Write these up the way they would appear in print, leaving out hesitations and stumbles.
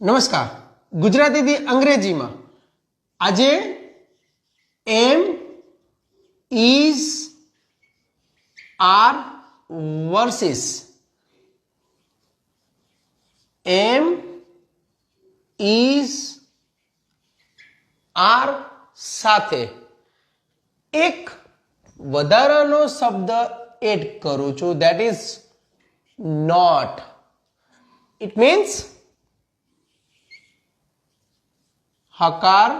નમસ્કાર. ગુજરાતીથી અંગ્રેજીમાં આજે am, is, are versus am, is, are સાથે એક વધારાનો શબ્દ એડ કરું છું, that is not. It means હકાર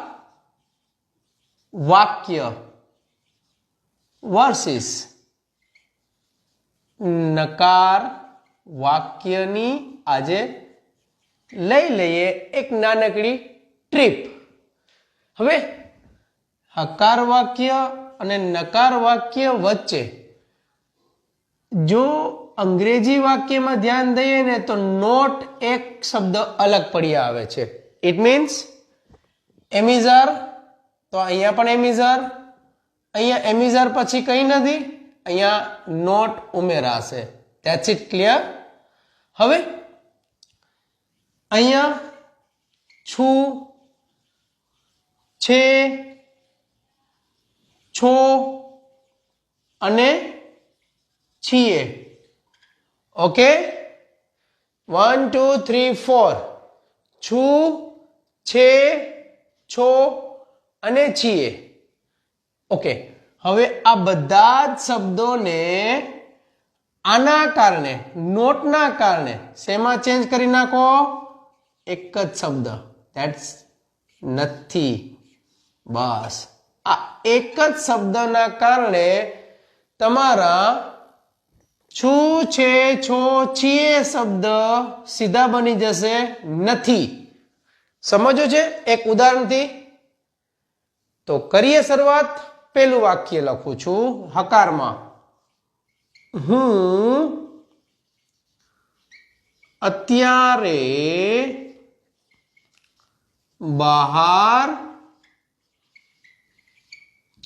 વાક્ય વર્સિસ નકાર વાક્યની આજે લઈ લઈએ એક નાનકડી ટ્રીપ. હવે હકાર વાક્ય અને નકાર વાક્ય વચ્ચે જો અંગ્રેજી વાક્યમાં ધ્યાન દઈએ ને તો નોટ એક શબ્દ અલગ પડી આવે છે. ઇટ મીન્સ એમિઝર, તો અહીંયા પણ એમિઝર, અહીંયા એમિઝર પછી કંઈ નથી, અહીંયા નોટ ઉમેરાશે. That's it, clear? હવે અહીંયા છું, છે, છો અને છીએ. ઓકે, 1 2 3 4 છું, છે, છો અને છીએ. ઓકે, હવે આ બધા જ શબ્દોને આના કારણે, નોટના કારણે શેમાં ચેન્જ કરી નાખો? એક જ શબ્દ, ધેટ્સ નથી. બસ આ એક જ શબ્દના કારણે તમારા છું, છે, છો, છીએ શબ્દ સીધા બની જશે નથી. સમજો છે એક ઉદાહરણથી? તો કરીએ શરૂઆત. પેલું વાક્ય લખું છું હકારમાં. હું અત્યારે બહાર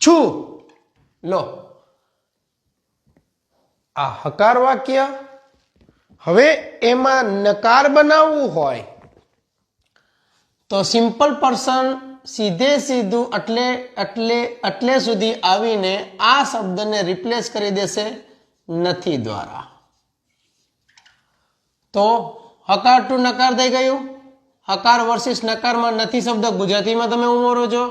છું. લો, આ હકાર વાક્ય. હવે એમાં નકાર બનાવવું હોય તો સિમ્પલ પર્સન સીધે સીધું એટલે સુધી આવીને આ શબ્દને રિપ્લેસ કરી દેશે નથી દ્વારા. તો હકાર ટુ નકાર થઈ ગયું. હકાર વર્સિસ નકારમાં નથી શબ્દ ગુજરાતીમાં તમે ઉમેરો છો.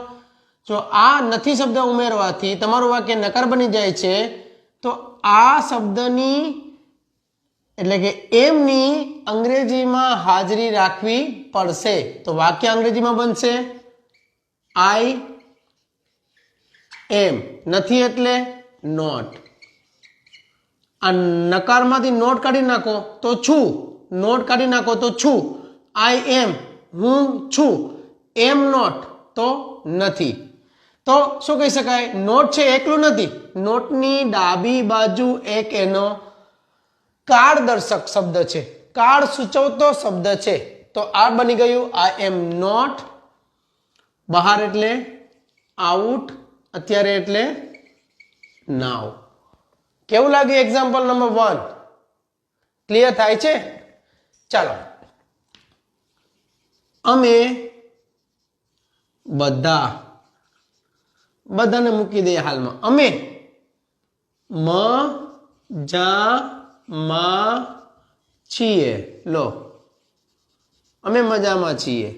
જો આ નથી શબ્દ ઉમેરવાથી તમારું વાક્ય નકાર બની જાય છે, તો આ શબ્દની એટલે કે એમની અંગ્રેજીમાં હાજરી રાખવી પડશે. તો વાક્ય અંગ્રેજીમાં બનશે આઈ એમ. નથી એટલે નોટ. આ નકારમાંથી નોટ કાઢી નાખો તો છું. નોટ કાઢી નાખો તો છું. આઈ એમ, હું છું. એમ નોટ તો નથી. તો શું કહી શકાય? નોટ છે એકલું નથી, નોટની ડાબી બાજુ એક એનો કાળદર્શક શબ્દ છે, કાળ સૂચવતો શબ્દ છે. તો આ બની ગયું આઈ એમ નોટ. બહાર એટલે આઉટ, અત્યારે એટલે નાવ. કેવું લાગે એક્ઝામ્પલ નંબર 1? ક્લિયર થાય છે? ચાલો, અમે બધાને મૂકી દઈએ હાલમાં. અમે મજામાં છીએ. લો, અમે મજામાં છીએ.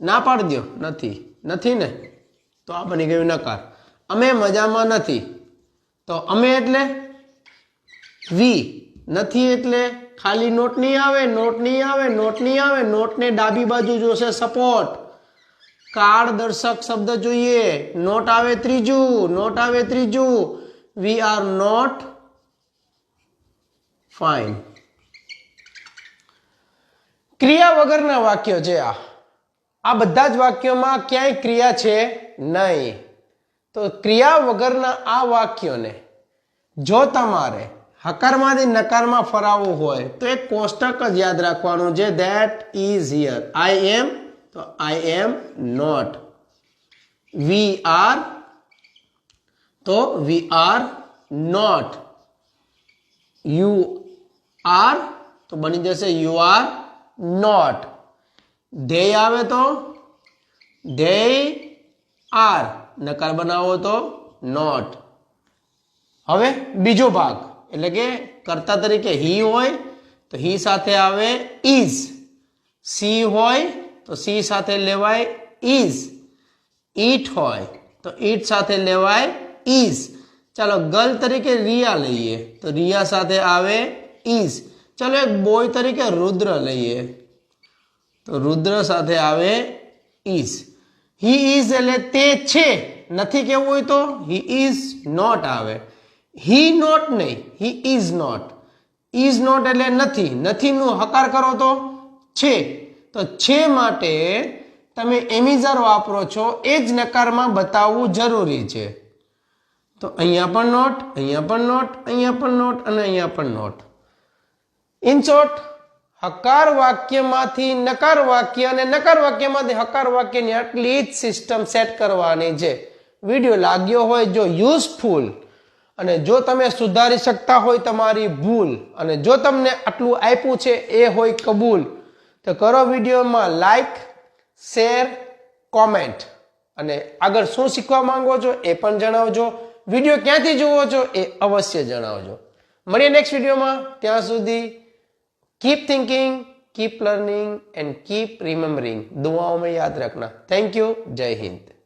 ના પાડી દો, નથી ને, તો આ બની ગયું નકાર. અમે મજામાં નથી. તો અમે એટલે વી. નથી એટલે ખાલી નોટ નહીં આવે, નોટને ડાબી બાજુ જોશે સપોર્ટ. કાળ દર્શક શબ્દ જોઈએ. નોટ આવે ત્રીજું. We are not fine. ક્રિયા વગરના વાક્યો છે આ બધા જ વાક્યોમાં ક્યાંય ક્રિયા છે નહીં. તો ક્રિયા વગરના આ વાક્યોને જો તમારે હકારમાંથી નકારમાં ફરાવવું હોય તો એક કોષ્ટક જ યાદ રાખવાનું છે, that is here. I am, તો I am not. We are, તો we are not. You are, તો બની જશે યુ આર નોટ. ધેય આવે તો ધેય આર, નકાર બનાવો તો નોટ. હવે બીજો ભાગ એટલે કે કર્તા તરીકે હી હોય તો હી સાથે આવે ઇઝ, સી હોય તો સી સાથે લેવાય ઇઝ, ઈટ હોય તો ઈટ સાથે લેવાય ઇઝ. ચાલો ગર્લ તરીકે રિયા લઈએ તો રિયા સાથે આવે ઇઝ. ચાલો એક બોય તરીકે રુદ્ર લઈએ તો રુદ્ર સાથે આવે ઇઝ. હી ઇઝ એટલે તે છે, નથી કેવું હોય તો હી ઇઝ નોટ આવે. હી નોટ નહીં, he is not. Is not એટલે નથી, નથીનું હકાર કરો તો છે. તો છે માટે તમે એમિઝર વાપરો છો એ જ નકારમાં બતાવવું જરૂરી છે. તો અહીંયા પણ નોટ, અહીંયા પણ નોટ, અહીંયા પણ નોટ અને અહીંયા પણ નોટ. ઇન શોર્ટ, હકાર વાક્યમાંથી નકાર વાક્ય અને નકાર વાક્યમાંથી હકાર વાક્યની આટલી જ સિસ્ટમ સેટ કરવાની છે. વિડીયો લાગ્યો હોય જો યુઝફુલ અને જો તમે સુધારી શકતા હોય તમારી ભૂલ અને જો તમને આટલું આપ્યું છે એ હોય કબૂલ, તો કરો વિડીયોમાં લાઈક, શેર, કોમેન્ટ અને આગળ શું શીખવા માંગો છો એ પણ જણાવજો. વિડીયો ક્યાંથી જુઓ છો એ અવશ્ય જણાવજો. મળીએ નેક્સ્ટ વિડીયોમાં. ત્યાં સુધી keep thinking, keep learning and keep remembering. दुआओं में याद रखना. Thank you. जय हिंद.